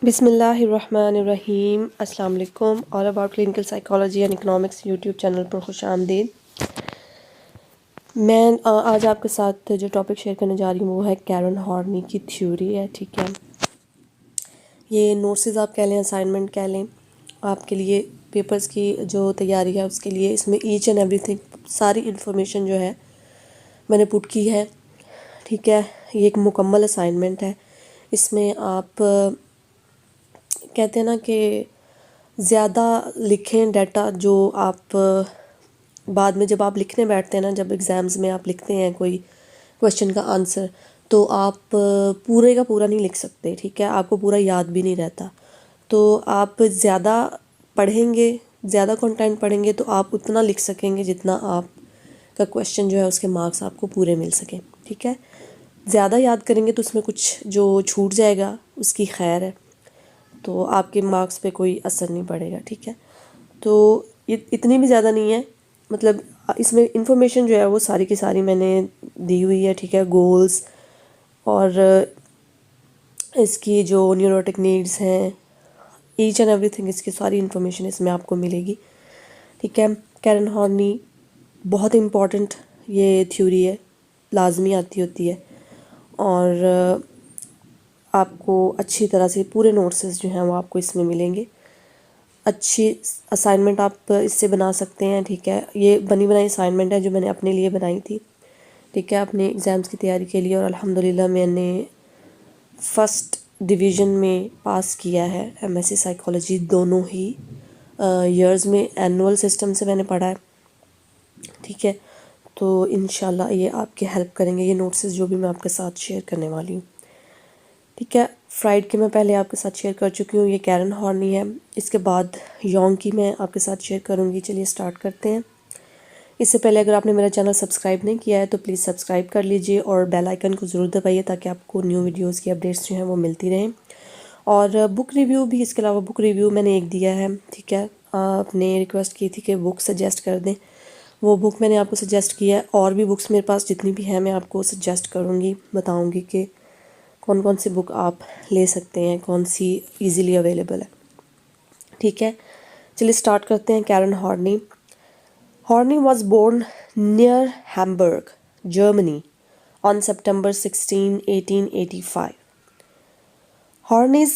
बिस्मिल्लाहिर्रहमानिर्रहीम अस्सलाम वालेकुम। All about clinical psychology and economics YouTube channel पर खुश आमदीद। मैं आज आपके साथ जो टॉपिक शेयर करने जा रही हूँ वो है कैरन हॉर्नी की थ्योरी है। ठीक है, ये नोट्स आप कह लें, असाइनमेंट कह लें, आपके लिए पेपर्स की जो तैयारी है उसके लिए इसमें ईच एंड एवरीथिंग सारी इन्फॉर्मेशन जो है मैंने पुट की है। ठीक है, ये एक मुकम्मल असाइनमेंट है। इसमें आप कहते हैं ना कि ज़्यादा लिखें डाटा, जो आप बाद में जब आप लिखने बैठते हैं ना, जब एग्ज़ाम्स में आप लिखते हैं कोई क्वेश्चन का आंसर, तो आप पूरे का पूरा नहीं लिख सकते। ठीक है, आपको पूरा याद भी नहीं रहता। तो आप ज़्यादा पढ़ेंगे, ज़्यादा कंटेंट पढ़ेंगे तो आप उतना लिख सकेंगे जितना आप का क्वेश्चन जो है उसके मार्क्स आपको पूरे मिल सकें। ठीक है, ज़्यादा याद करेंगे तो उसमें कुछ जो छूट जाएगा उसकी खैर है, तो आपके मार्क्स पे कोई असर नहीं पड़ेगा। ठीक है, तो ये इतनी भी ज़्यादा नहीं है, मतलब इसमें इंफॉर्मेशन जो है वो सारी की सारी मैंने दी हुई है। ठीक है, गोल्स और इसकी जो न्यूरोटिक नीड्स हैं, ईच एंड एवरीथिंग, इसकी सारी इन्फॉर्मेशन इसमें आपको मिलेगी। ठीक है, कैरन हॉर्नी बहुत इम्पॉर्टेंट ये थ्योरी है, लाजमी आती होती है, और आपको अच्छी तरह से पूरे नोट्स जो हैं वो आपको इसमें मिलेंगे। अच्छी असाइनमेंट आप इससे बना सकते हैं। ठीक है, ये बनी बनाई असाइनमेंट है जो मैंने अपने लिए बनाई थी। ठीक है, अपने एग्ज़ाम्स की तैयारी के लिए, और अल्हम्दुलिल्लाह मैंने फ़र्स्ट डिवीज़न में पास किया है। एमएससी साइकोलॉजी दोनों ही ईयर्स में एनुअल सिस्टम से मैंने पढ़ा है। ठीक है, तो इंशाल्लाह ये आपकी हेल्प करेंगे, ये नोट्स जो भी मैं आपके साथ शेयर करने वाली हूँ। ठीक है, फ्राइड के मैं पहले आपके साथ शेयर कर चुकी हूँ, ये कैरन हॉर्नी है। इसके बाद योंग की मैं आपके साथ शेयर करूँगी। चलिए स्टार्ट करते हैं। इससे पहले अगर आपने मेरा चैनल सब्सक्राइब नहीं किया है तो प्लीज़ सब्सक्राइब कर लीजिए और बेल आइकन को ज़रूर दबाइए ताकि आपको न्यू वीडियोस की अपडेट्स जो हैं वो मिलती रहें। और बुक रिव्यू भी, इसके अलावा बुक रिव्यू मैंने एक दिया है। ठीक है, आपने रिक्वेस्ट की थी कि बुक सजेस्ट कर दें, वो बुक मैंने आपको सजेस्ट किया है। और भी बुक्स मेरे पास जितनी भी हैं मैं आपको सजेस्ट करूँगी, बताऊँगी कि कौन कौन सी बुक आप ले सकते हैं, कौन सी ईज़िली अवेलेबल है। ठीक है, चलिए स्टार्ट करते हैं। Karen Horney Horney was born near Hamburg, Germany, on September 16, 1885. Horney's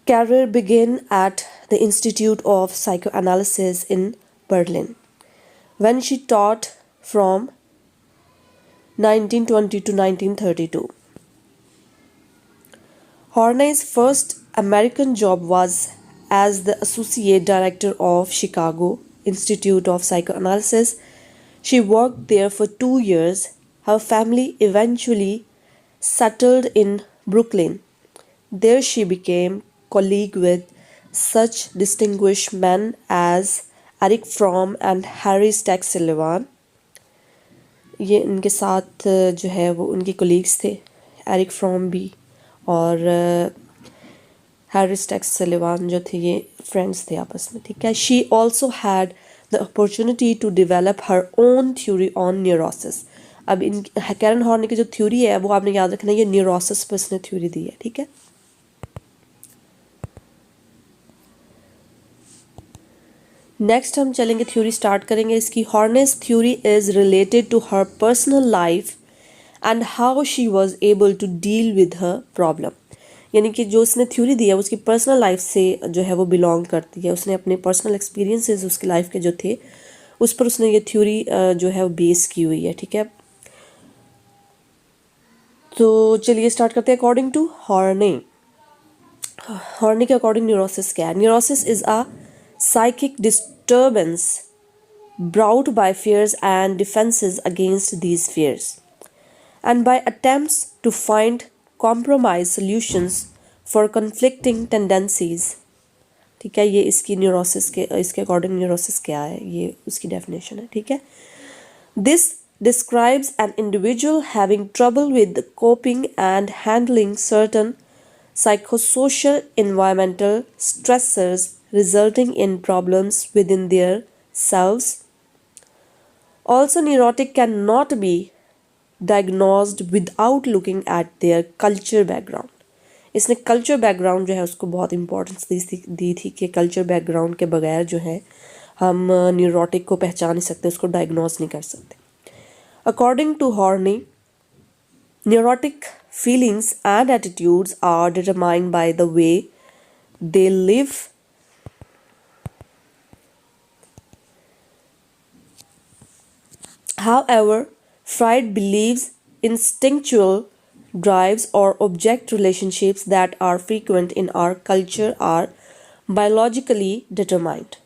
career began at the Institute of Psychoanalysis in Berlin, when she taught from 1920 to 1932. Horney's first American job was as the Associate Director of Chicago Institute of Psychoanalysis. She worked there for 2 years. Her family eventually settled in Brooklyn. There she became colleague with such distinguished men as Eric Fromm and Harry Stack Sullivan. ये इनके साथ जो है वो उनके colleagues थे, Eric from भी और हैरी स्टैक्स सलिवान जो थे, ये फ्रेंड्स थे आपस में। ठीक है, she also had the opportunity to develop her own theory on neurosis. अब इन कैरन हॉर्नी की जो थ्योरी है वो आपने याद रखना है, ये न्यूरोसिस पर इसने थ्योरी दी है। ठीक है, नेक्स्ट हम चलेंगे, थ्योरी स्टार्ट करेंगे इसकी। Horney's theory is related to her personal life and how she was able to deal with her problem. यानी कि जो उसने थ्योरी दी है उसकी पर्सनल लाइफ से जो है वो बिलोंग करती है। उसने अपने पर्सनल एक्सपीरियंसेस उसकी लाइफ के जो थे उस पर उसने ये थ्योरी जो है वो बेस की हुई है। ठीक है, तो चलिए स्टार्ट करते हैं। अकॉर्डिंग टू हॉर्नी, हॉर्नी के अकॉर्डिंग न्यूरोसिस क्या है? Neurosis is a psychic disturbance brought by fears and defenses against these fears, and by attempts to find compromise solutions for conflicting tendencies. ठीक है, ये इसकी न्यूरोसिस के इसके अकॉर्डिंग न्यूरोसिस क्या है, ये उसकी डेफिनेशन है। ठीक है, this describes an individual having trouble with coping and handling certain psychosocial environmental stressors resulting in problems within their selves. Also, neurotic cannot be diagnosed without looking at their culture background. इसने culture background जो है उसको बहुत importance दी थी कि culture background के बगैर जो है हम न्यूरोटिक को पहचान नहीं सकते, उसको डायग्नोज नहीं कर सकते। According to Horney, neurotic feelings and attitudes are determined by the way they live. However, Freud believes instinctual drives or object relationships that are frequent in our culture are biologically determined.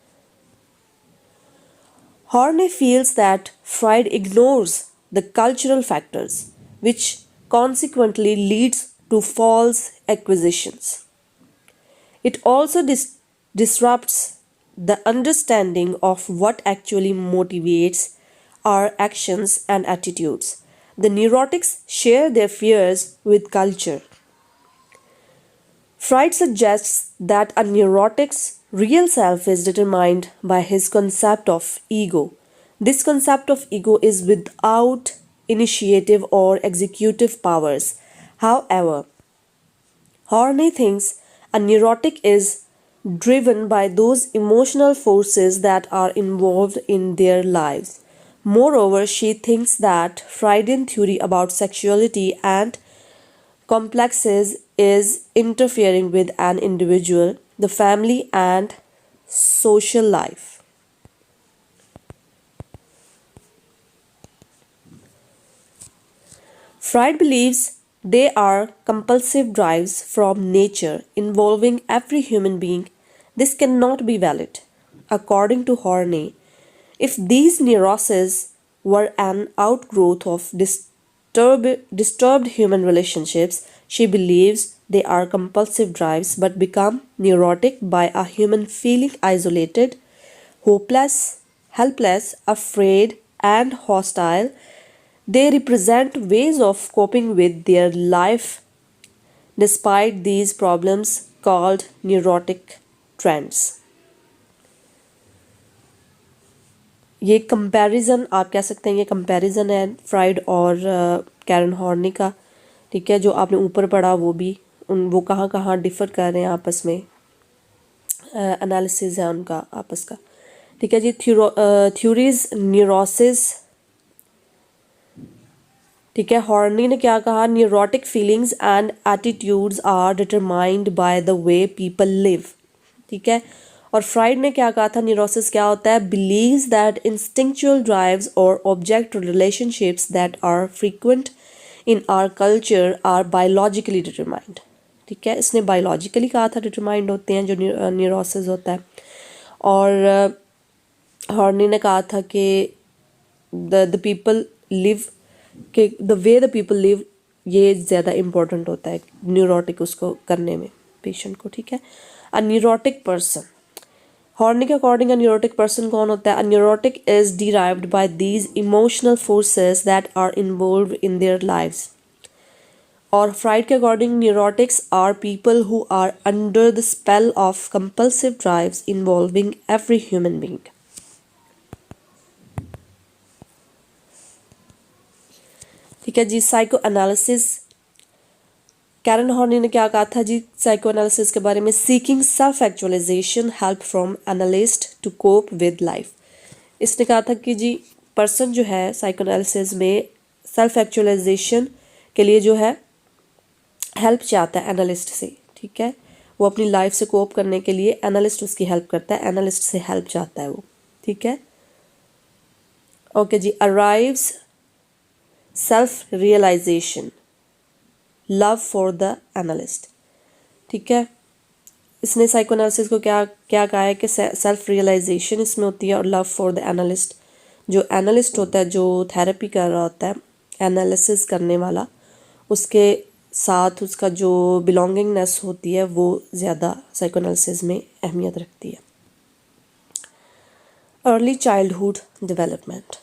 Horney feels that Freud ignores the cultural factors, which consequently leads to false acquisitions. It also disrupts the understanding of what actually motivates our actions and attitudes. The neurotics share their fears with culture. Freud suggests that a neurotic's real self is determined by his concept of ego. This concept of ego is without initiative or executive powers. However, Horney thinks a neurotic is driven by those emotional forces that are involved in their lives. Moreover, she thinks that Freudian theory about sexuality and complexes is interfering with an individual, the family, and social life. Freud believes they are compulsive drives from nature involving every human being. This cannot be valid. According to Horney, if these neuroses were an outgrowth of disturbed human relationships, she believes they are compulsive drives but become neurotic by a human feeling isolated, hopeless, helpless, afraid, and hostile. They represent ways of coping with their life despite these problems called neurotic trends. ये comparison आप कह सकते हैं, ये comparison है fried और Karen horny का, ठीक है। जो आपने ऊपर पढ़ा वो भी वो कहाँ कहाँ डिफ़र कर रहे हैं आपस में, एनालिसिस है उनका आपस का, ठीक है जी। थ्योरीज न्यूरोसिस, ठीक है। हॉर्नी ने क्या कहा, neurotic feelings and attitudes are determined by the way people live, ठीक है। और फ्राइड ने क्या कहा था, न्यूरोसिस क्या होता है, बिलीव्स दैट इंस्टिंक्चुअल ड्राइव्स और object relationships that are frequent in our culture are biologically determined, ठीक है। इसने बायोलॉजिकली कहा था डिटरमाइंड होते हैं जो न्यूरोसिस होता है। और हॉर्नी ने कहा था कि द पीपल लिव, कि the way the people live ये ज़्यादा इम्पोर्टेंट होता है न्यूरोटिक उसको करने में पेशेंट को, ठीक है। अ न्यूरोटिक पर्सन, हॉर्नी के अकॉर्डिंग अ न्यूरोटिक पर्सन कौन होता है, a neurotic is derived by these emotional forces that are involved in their lives. और फ्राइड के according neurotics are people who are under the spell of compulsive drives involving every human being, ठीक है जी। Psychoanalysis, Karen Horney ने क्या कहा था जी psycho analysis के बारे में, seeking self actualization help from analyst to cope with life. इसने कहा था कि जी पर्सन जो है साइको एनालिसिस में सेल्फ एक्चुअलाइजेशन के लिए जो है हेल्प चाहता है एनालिस्ट से, ठीक है। वो अपनी लाइफ से कोप करने के लिए एनालिस्ट उसकी हेल्प करता है, एनालिस्ट से हेल्प चाहता है वो, ठीक है। ओके जी। Arrives self realization, love for the analyst, ठीक है। इसने साइको एनालिसिस को क्या क्या कहा है कि सेल्फ रियलाइजेशन इसमें होती है और लव फॉर द एनालिस्ट। जो एनालिस्ट होता है, जो थेरेपी कर रहा होता है, एनालिसिस करने वाला, उसके साथ उसका जो बिलोंगिंगनेस होती है वो ज़्यादा साइको एनालिसिस में अहमियत रखती है। Early childhood development,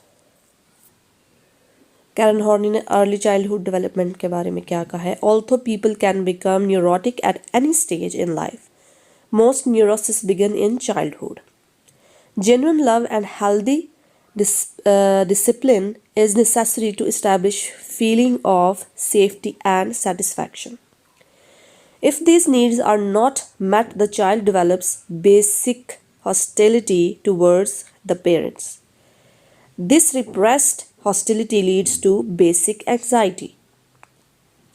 Karen Horney ने अर्ली चाइल्डहुड डेवलपमेंट के बारे में क्या कहा है, although people can become neurotic at any stage in life, most neurosis begin in childhood. Genuine love and healthy discipline is necessary to establish feeling of safety and satisfaction. If these needs are not met, the child develops basic hostility towards the parents. This repressed hostility leads to basic anxiety,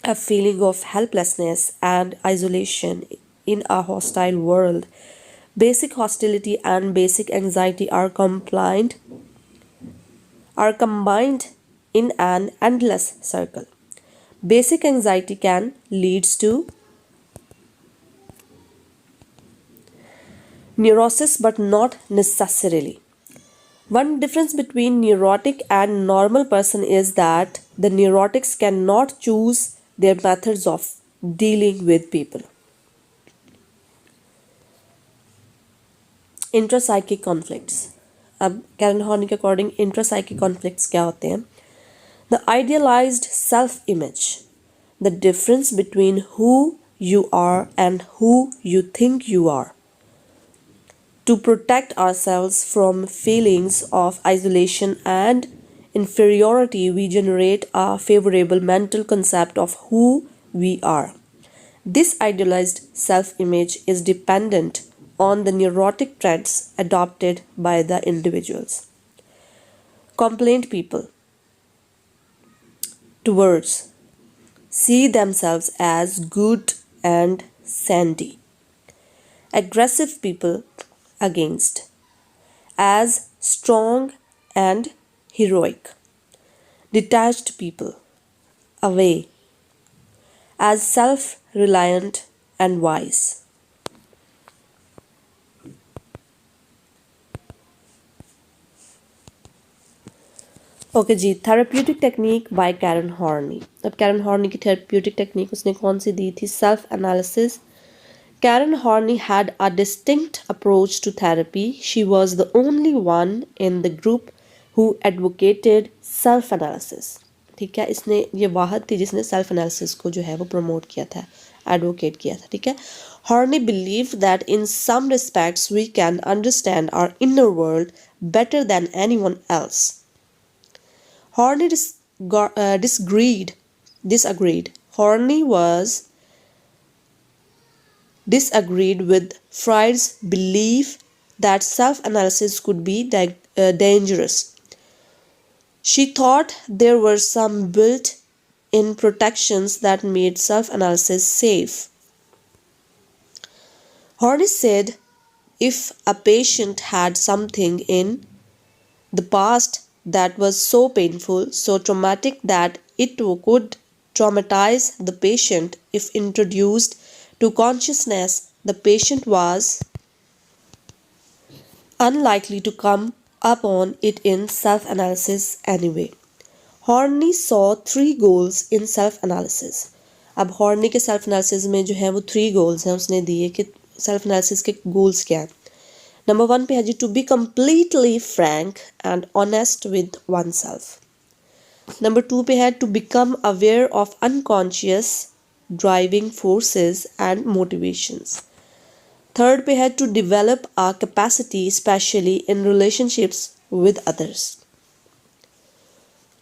a feeling of helplessness and isolation in a hostile world. Basic hostility and basic anxiety are combined in an endless circle. Basic anxiety can lead to neurosis but not necessarily. One difference between neurotic and normal person is that the neurotics cannot choose their methods of dealing with people. Intrapsychic conflicts. अब Karen Horney के according intrapsychic conflicts क्या होते हैं? The idealized self image, the difference between who you are and who you think you are. To protect ourselves from feelings of isolation and inferiority, we generate a favorable mental concept of who we are. This idealized self-image is dependent on the neurotic traits adopted by the individuals. Complaint people towards see themselves as good and sandy. Aggressive people against as strong and heroic. Detached people away as self-reliant and wise. Okay जी, therapeutic technique by Karen Horney. अब Karen Horney की therapeutic technique उसने कौन सी दी थी? Self analysis. Karen Horney had a distinct approach to therapy. She was the only one in the group who advocated self-analysis. ठीक है, इसने ये वाहद थी जिसने सेल्फ एनालिसिस को जो है वो प्रमोट किया था, एडवोकेट किया था. ठीक है. Horney believed that in some respects we can understand our inner world better than anyone else. Horney disagreed. Horney disagreed with Freud's belief that self-analysis could be dangerous. She thought there were some built-in protections that made self-analysis safe. Horney said if a patient had something in the past that was so painful, so traumatic that it could traumatize the patient if introduced to consciousness, the patient was unlikely to come upon it in self-analysis anyway. Horney saw 3 goals in self-analysis. अब horny के self analysis में जो है वो 3 goals हैं उसने दिए कि सेल्फ एनालिसिस के गोल्स क्या हैं. नंबर 1 पे है जी to be completely frank and honest with oneself. Number 2 पे है to become aware of unconscious driving forces and motivations. Third पे है to develop a capacity especially in relationships with others.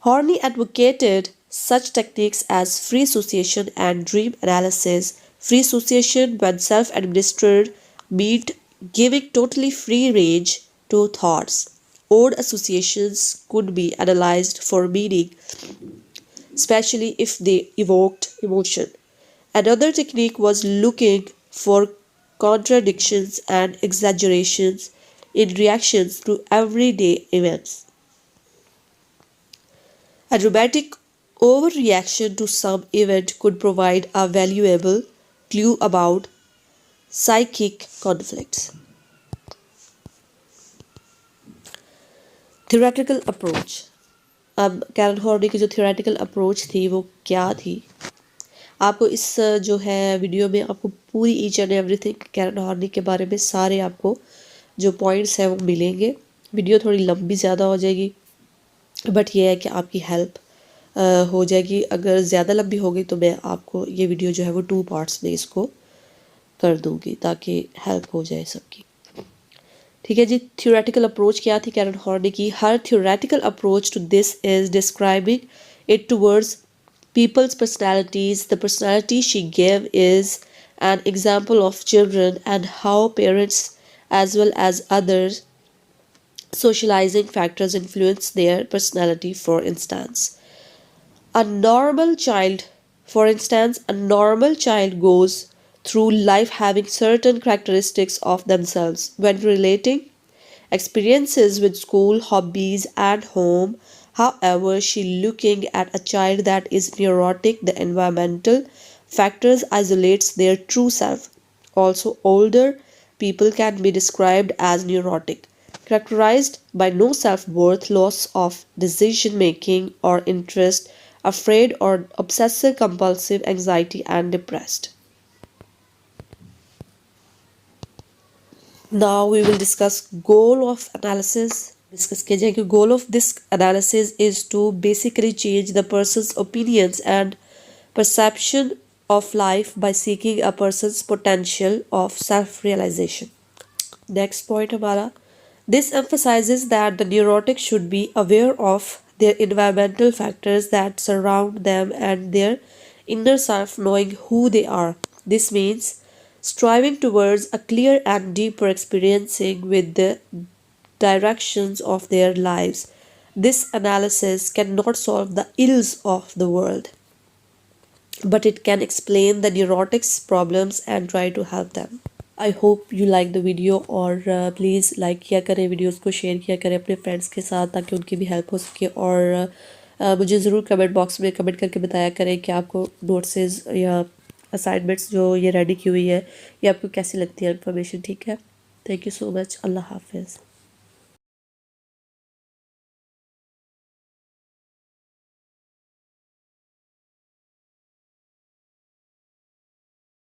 Horney advocated such techniques as free association and dream analysis. Free association, when self-administered, meant giving totally free range to thoughts. Odd associations could be analyzed for meaning, especially if they evoked emotion. Another technique was looking for contradictions and exaggerations in reactions to everyday events. A dramatic overreaction to some event could provide a valuable clue about psychic conflicts. Theoretical approach. अब Karen Horney की जो theoretical approach थी वो क्या थी? आपको इस जो है वीडियो में आपको पूरी each and everything Karen Horney के बारे में सारे आपको जो पॉइंट्स हैं वो मिलेंगे. वीडियो थोड़ी लंबी ज़्यादा हो जाएगी बट ये है कि आपकी हेल्प हो जाएगी. अगर ज़्यादा लंबी हो गई तो मैं आपको ये वीडियो जो है वो 2 पार्ट्स में इसको कर दूँगी ताकि हेल्प हो जाए सबकी. ठीक है जी. थियोरेटिकल अप्रोच क्या थी कैरन हॉर्नी की? Her theoretical approach to this is describing it towards people's personalities. The personality she gave is an example of children and how parents as well as others socializing factors influence their personality. For instance, a normal child goes through life having certain characteristics of themselves. When relating experiences with school, hobbies, and home, however, she looking at a child that is neurotic, the environmental factors isolates their true self. Also, older people can be described as neurotic, characterized by no self-worth, loss of decision making or interest, afraid or obsessive compulsive anxiety and depressed. Now we will discuss goal of analysis. Discuss किया जाए कि goal of this analysis is to basically change the person's opinions and perception of life by seeking a person's potential of self realization. Next point हमारा, this emphasizes that the neurotic should be aware of their environmental factors that surround them and their inner self, knowing who they are. This means striving towards a clear and deeper experiencing with the directions of their lives. This analysis cannot solve the ills of the world, but it can explain the neurotics' problems and try to help them. I hope you like the video और please like किया करें, videos को share किया करें अपने friends के साथ ताकि उनकी भी हेल्प हो सके। और मुझे ज़रूर कमेंट बॉक्स में कमेंट करके बताया करें कि आपको नोट्स या असाइनमेंट्स जो ये रेडी की हुई है ये आपको कैसी लगती है इन्फॉर्मेशन। ठीक है, थैंक यू सो मच, अल्लाह हाफिज़।